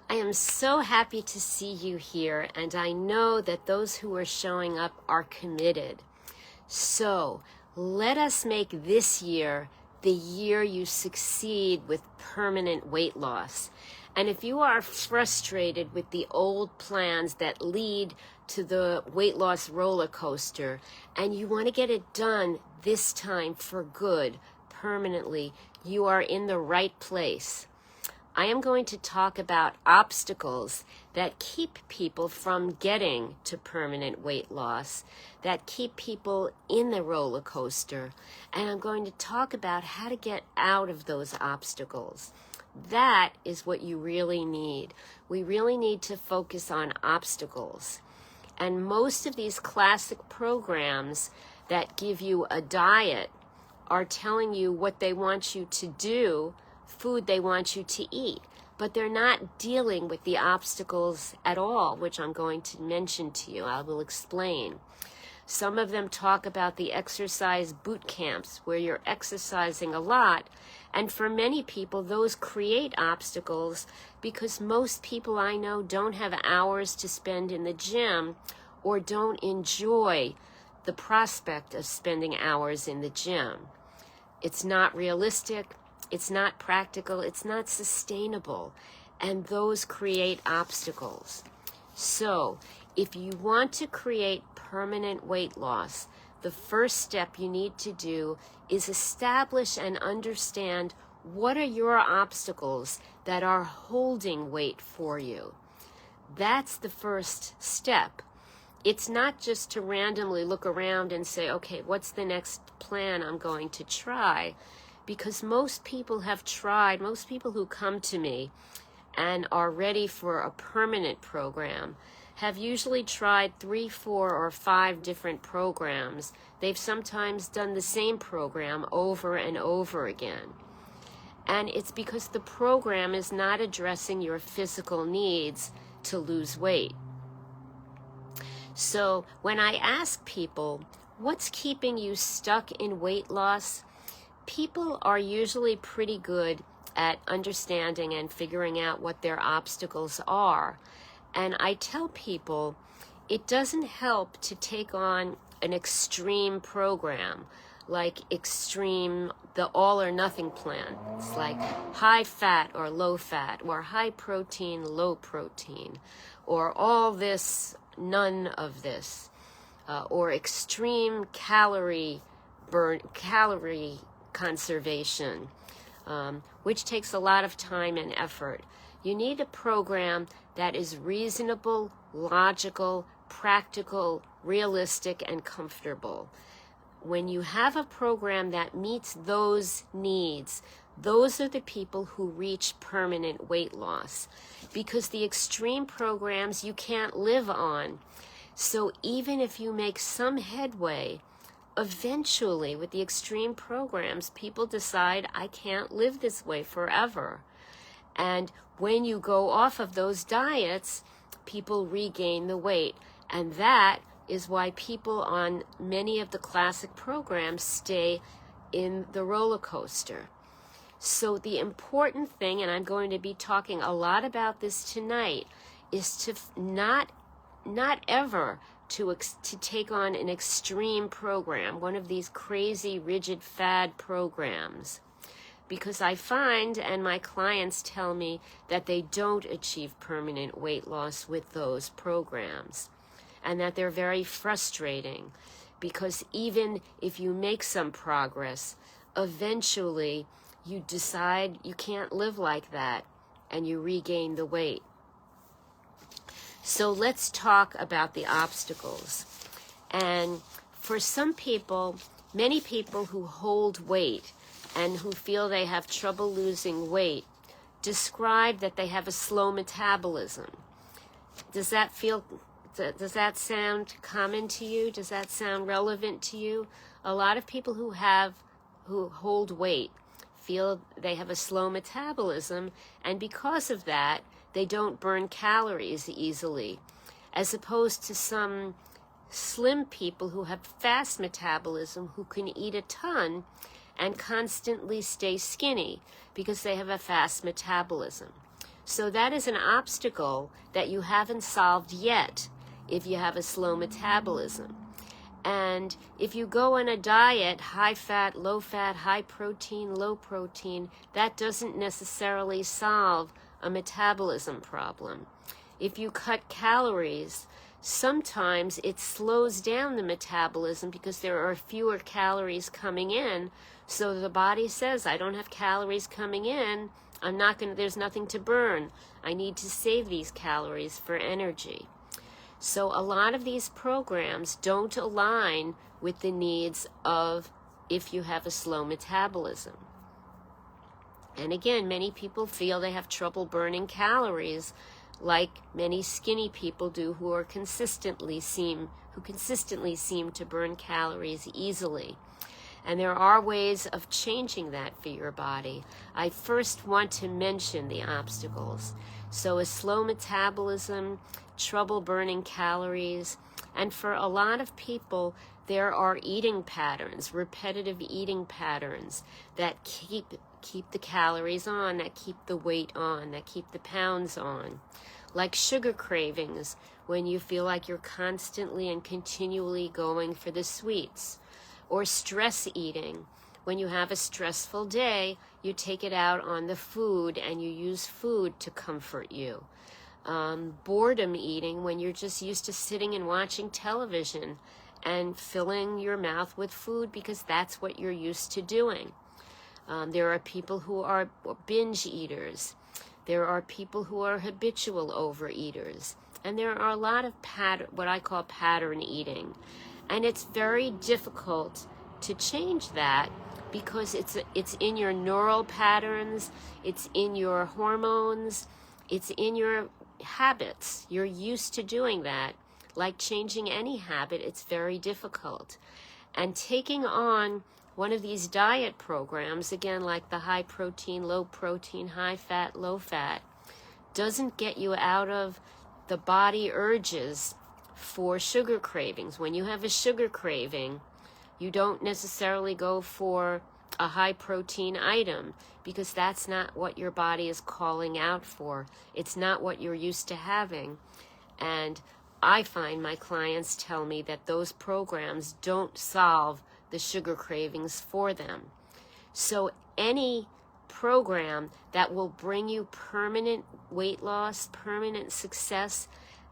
I am so happy to see you here, and I know that those who are showing up are committed. So let us make this year the year you succeed with permanent weight loss. And if you are frustrated with the old plans that lead to the weight loss roller coaster, and you want to get it done this time for good, permanently, you are in the right place. I am going to talk about obstacles that keep people from getting to permanent weight loss, that keep people in the roller coaster, and I'm going to talk about how to get out of those obstacles. That is what you really need. We really need to focus on obstacles. And most of these classic programs that give you a diet are telling you what they want you to do, food they want you to eat, but they're not dealing with the obstacles at all, which I'm going to mention to you. I will explain. Some of them talk about the exercise boot camps where you're exercising a lot, and for many people those create obstacles because most people I know don't have hours to spend in the gym or don't enjoy the prospect of spending hours in the gym. It's not realistic. It's not practical, it's not sustainable, and those create obstacles. So, if you want to create permanent weight loss, the first step you need to do is establish and understand what are your obstacles that are holding weight for you. That's the first step. It's not just to randomly look around and say, okay, what's the next plan I'm going to try? Because most people have tried, most people who come to me and are ready for a permanent program have usually tried 3, 4, or 5 different programs. They've sometimes done the same program over and over again. And it's because the program is not addressing your physical needs to lose weight. So when I ask people, what's keeping you stuck in weight loss? People are usually pretty good at understanding and figuring out what their obstacles are. And I tell people it doesn't help to take on an extreme program, like the all or nothing plan. It's like high fat or low fat, or high protein, low protein, or all this, none of this, or extreme calorie conservation, which takes a lot of time and effort. You need a program that is reasonable, logical, practical, realistic, and comfortable. When you have a program that meets those needs, those are the people who reach permanent weight loss, because the extreme programs you can't live on. So even if you make some headway, eventually, with the extreme programs, people decide, I can't live this way forever. And when you go off of those diets, people regain the weight. And that is why people on many of the classic programs stay in the roller coaster. So the important thing, and I'm going to be talking a lot about this tonight, is to not ever to take on an extreme program, one of these crazy, rigid fad programs. Because I find, and my clients tell me, that they don't achieve permanent weight loss with those programs. And that they're very frustrating. Because even if you make some progress, eventually you decide you can't live like that, and you regain the weight. So let's talk about the obstacles. And for some people, many people who hold weight and who feel they have trouble losing weight describe that they have a slow metabolism. Does that sound common to you? Does that sound relevant to you? A lot of people who hold weight feel they have a slow metabolism, and because of that, they don't burn calories easily, as opposed to some slim people who have fast metabolism who can eat a ton and constantly stay skinny because they have a fast metabolism. So that is an obstacle that you haven't solved yet if you have a slow metabolism. And if you go on a diet, high fat, high protein, low protein, that doesn't necessarily solve a metabolism problem. If you cut calories, sometimes it slows down the metabolism because there are fewer calories coming in. So the body says, I don't have calories coming in. There's nothing to burn. I need to save these calories for energy. So a lot of these programs don't align with the needs of if you have a slow metabolism. And again, many people feel they have trouble burning calories, like many skinny people do who consistently seem to burn calories easily. And there are ways of changing that for your body. I first want to mention the obstacles. So a slow metabolism, trouble burning calories, and for a lot of people, there are eating patterns, repetitive eating patterns that keep the calories on, that keep the weight on, that keep the pounds on. Like sugar cravings, when you feel like you're constantly and continually going for the sweets. Or stress eating. When you have a stressful day, you take it out on the food and you use food to comfort you. Boredom eating, when you're just used to sitting and watching television and filling your mouth with food because that's what you're used to doing. There are people who are binge eaters. There are people who are habitual overeaters. And there are a lot of what I call pattern eating. And it's very difficult to change that because it's in your neural patterns, it's in your hormones, it's in your habits. You're used to doing that. Like changing any habit, it's very difficult. And taking on one of these diet programs, again, like the high protein, high fat, low fat, doesn't get you out of the body urges for sugar cravings. When you have a sugar craving, you don't necessarily go for a high protein item because that's not what your body is calling out for. It's not what you're used to having. And I find my clients tell me that those programs don't solve the sugar cravings for them. So any program that will bring you permanent weight loss, permanent success,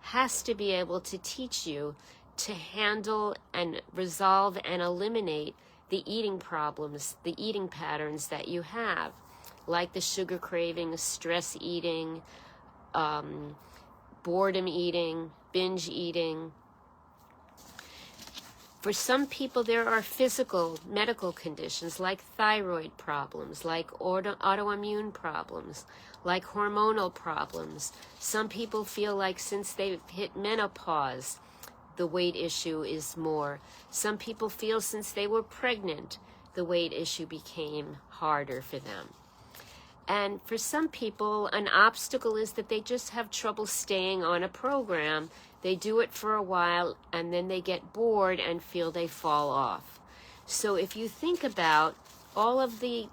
has to be able to teach you to handle and resolve and eliminate the eating problems, the eating patterns that you have, like the sugar craving, stress eating, boredom eating, binge eating. For some people, there are physical medical conditions like thyroid problems, like autoimmune problems, like hormonal problems. Some people feel like since they've hit menopause, the weight issue is more. Some people feel since they were pregnant, the weight issue became harder for them. And for some people, an obstacle is that they just have trouble staying on a program. They do it for a while, and then they get bored and feel they fall off. So if you think about all of the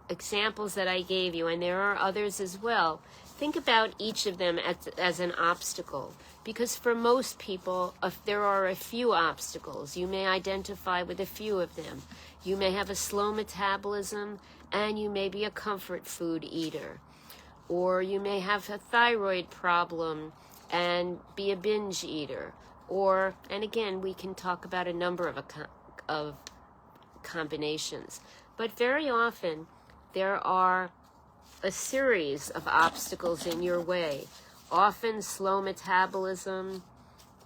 examples that I gave you, and there are others as well, think about each of them as an obstacle. Because for most people, there are a few obstacles. You may identify with a few of them. You may have a slow metabolism, and you may be a comfort food eater. Or you may have a thyroid problem and be a binge eater. Or, and again, we can talk about a number of combinations. But very often, there are a series of obstacles in your way. Often slow metabolism,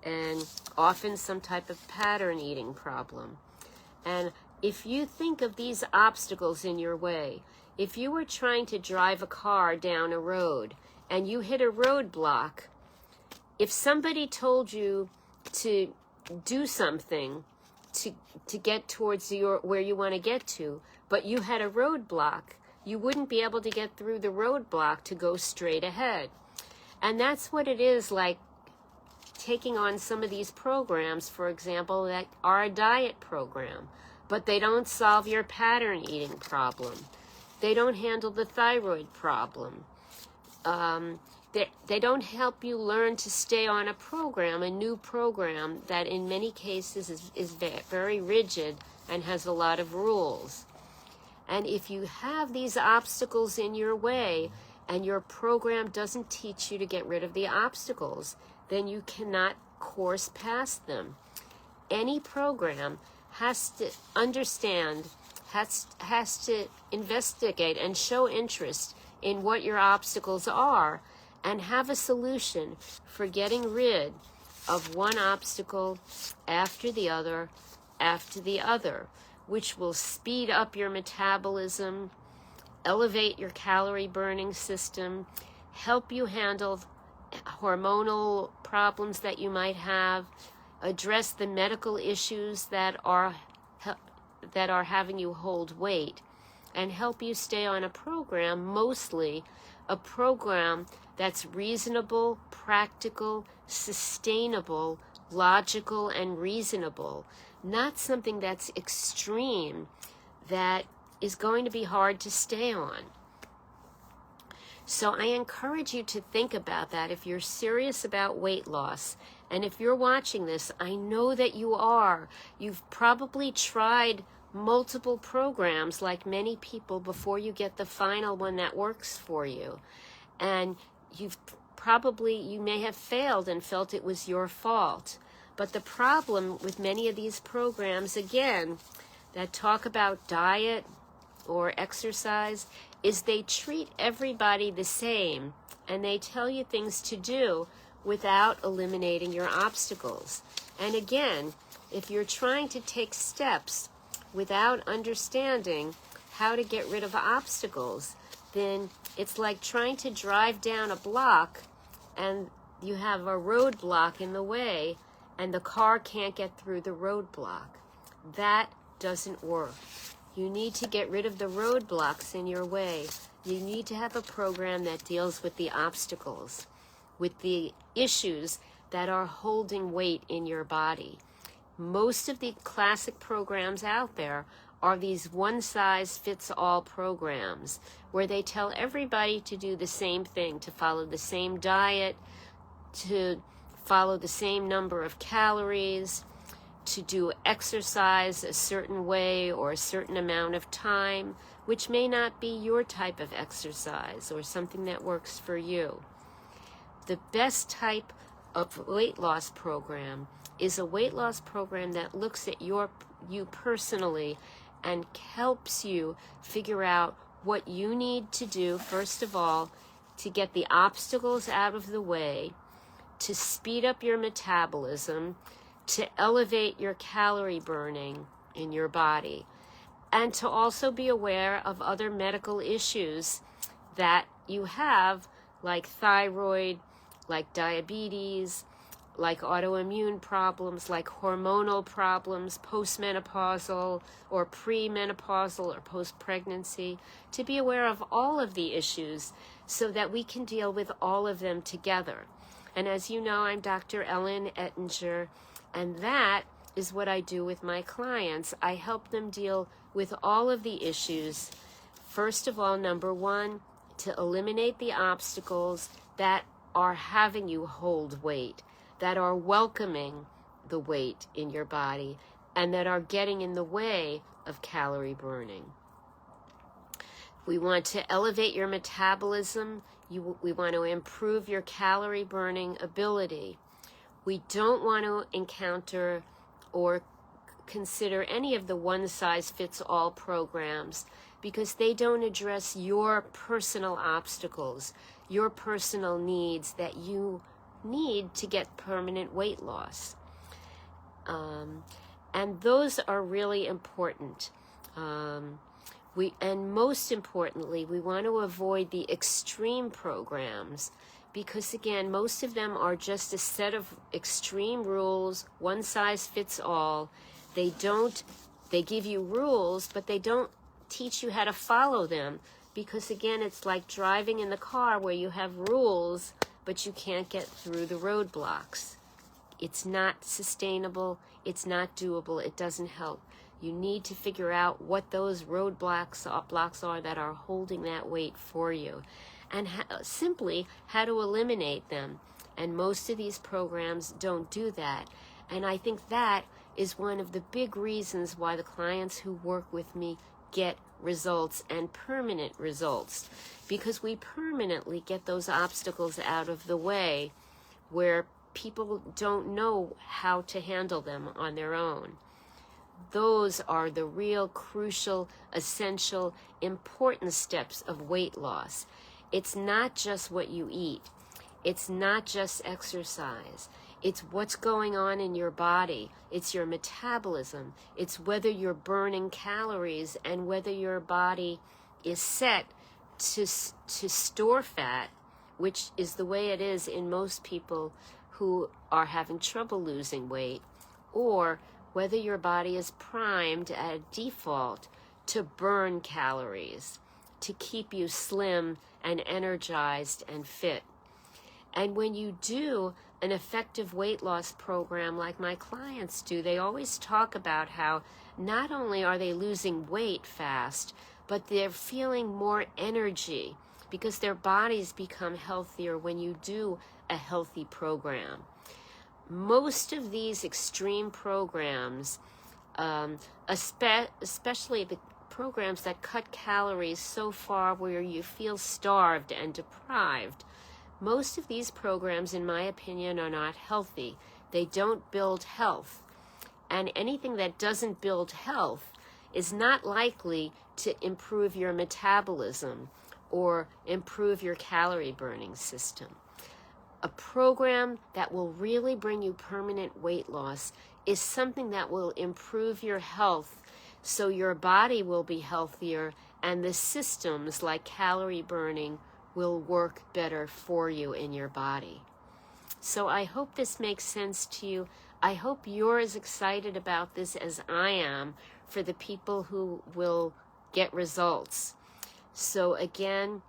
and often some type of pattern eating problem. And if you think of these obstacles in your way, if you were trying to drive a car down a road and you hit a roadblock, if somebody told you to do something to get towards where you want to get to, but you had a roadblock, you wouldn't be able to get through the roadblock to go straight ahead. And that's what it is like taking on some of these programs, for example, that are a diet program, but they don't solve your pattern eating problem. They don't handle the thyroid problem. they don't help you learn to stay on a program, a new program that in many cases is very rigid and has a lot of rules. And if you have these obstacles in your way and your program doesn't teach you to get rid of the obstacles, then you cannot course past them. Any program has to understand, has to investigate and show interest in what your obstacles are and have a solution for getting rid of one obstacle after the other, which will speed up your metabolism, elevate your calorie burning system, help you handle hormonal problems that you might have, address the medical issues that are having you hold weight, and help you stay on a program, mostly a program that's reasonable, practical, sustainable, logical, and reasonable, not something that's extreme that is going to be hard to stay on. So I encourage you to think about that if you're serious about weight loss. And if you're watching this, I know that you are. You've probably tried multiple programs like many people before you get the final one that works for you. And you may have failed and felt it was your fault. But the problem with many of these programs, again, that talk about diet or exercise, is they treat everybody the same and they tell you things to do without eliminating your obstacles. And again, if you're trying to take steps without understanding how to get rid of obstacles, then it's like trying to drive down a block and you have a roadblock in the way and the car can't get through the roadblock. That doesn't work. You need to get rid of the roadblocks in your way. You need to have a program that deals with the obstacles, with the issues that are holding weight in your body. Most of the classic programs out there are these one-size-fits-all programs where they tell everybody to do the same thing, to follow the same diet, to follow the same number of calories, to do exercise a certain way or a certain amount of time, which may not be your type of exercise or something that works for you. The best type of weight loss program is a weight loss program that looks at you personally and helps you figure out what you need to do, first of all, to get the obstacles out of the way, to speed up your metabolism, to elevate your calorie burning in your body, and to also be aware of other medical issues that you have, like thyroid, like diabetes, like autoimmune problems, like hormonal problems, postmenopausal or premenopausal or post-pregnancy, to be aware of all of the issues so that we can deal with all of them together. And as you know, I'm Dr. Ellen Ettinger, and that is what I do with my clients. I help them deal with all of the issues. First of all, number one, to eliminate the obstacles that are having you hold weight, that are welcoming the weight in your body, and that are getting in the way of calorie burning. We want to elevate your metabolism. We want to improve your calorie burning ability. We don't want to encounter or consider any of the one-size-fits-all programs because they don't address your personal obstacles, your personal needs that you need to get permanent weight loss. And those are really important. And most importantly, we want to avoid the extreme programs because, again, most of them are just a set of extreme rules, one size fits all. They give you rules, but they don't teach you how to follow them because, again, it's like driving in the car where you have rules, but you can't get through the roadblocks. It's not sustainable. It's not doable. It doesn't help. You need to figure out what those roadblocks blocks are that are holding that weight for you, and simply how to eliminate them. And most of these programs don't do that. And I think that is one of the big reasons why the clients who work with me get results, and permanent results, because we permanently get those obstacles out of the way where people don't know how to handle them on their own. Those are the real crucial, essential, important steps of weight loss. It's not just what you eat. It's not just exercise. It's what's going on in your body. It's your metabolism. It's whether you're burning calories and whether your body is set to store fat, which is the way it is in most people who are having trouble losing weight, or whether your body is primed at default to burn calories, to keep you slim and energized and fit. And when you do an effective weight loss program like my clients do, they always talk about how not only are they losing weight fast, but they're feeling more energy because their bodies become healthier when you do a healthy program. Most of these extreme programs, especially the programs that cut calories so far where you feel starved and deprived, most of these programs, in my opinion, are not healthy. They don't build health. And anything that doesn't build health is not likely to improve your metabolism or improve your calorie burning system. A program that will really bring you permanent weight loss is something that will improve your health so your body will be healthier and the systems like calorie burning will work better for you in your body. So I hope this makes sense to you. I hope you're as excited about this as I am for the people who will get results. So again,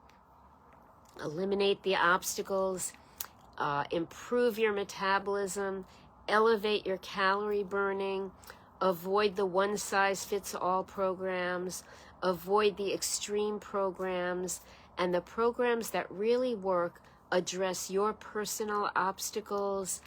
eliminate the obstacles, improve your metabolism, elevate your calorie burning, avoid the one-size-fits-all programs, avoid the extreme programs, and the programs that really work address your personal obstacles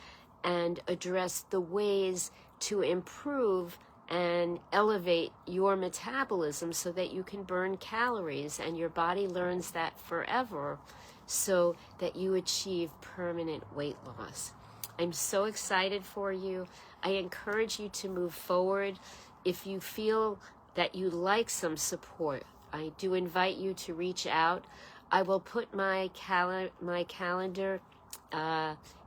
and address the ways to improve and elevate your metabolism so that you can burn calories and your body learns that forever so that you achieve permanent weight loss. I'm so excited for you. I encourage you to move forward. If you feel that you'd like some support, I do invite you to reach out. I will put my calendar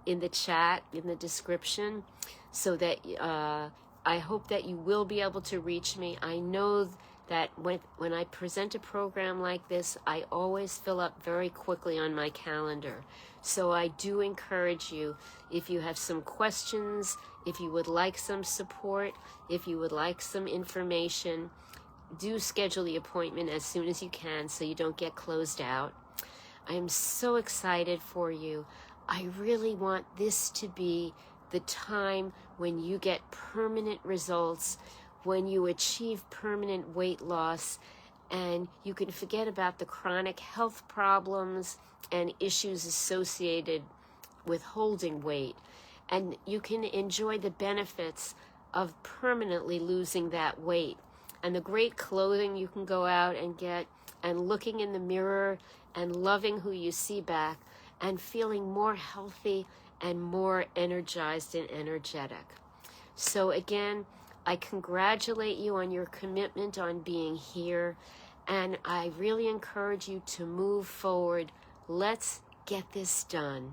in the chat, in the description, so that I hope that you will be able to reach me. I know that when I present a program like this, I always fill up very quickly on my calendar. So I do encourage you, if you have some questions, if you would like some support, if you would like some information, do schedule the appointment as soon as you can so you don't get closed out. I am so excited for you. I really want this to be the time when you get permanent results, when you achieve permanent weight loss, and you can forget about the chronic health problems and issues associated with holding weight, and you can enjoy the benefits of permanently losing that weight and the great clothing you can go out and get, and looking in the mirror and loving who you see back and feeling more healthy and more energized and energetic. So again, I congratulate you on your commitment on being here, and I really encourage you to move forward. Let's get this done.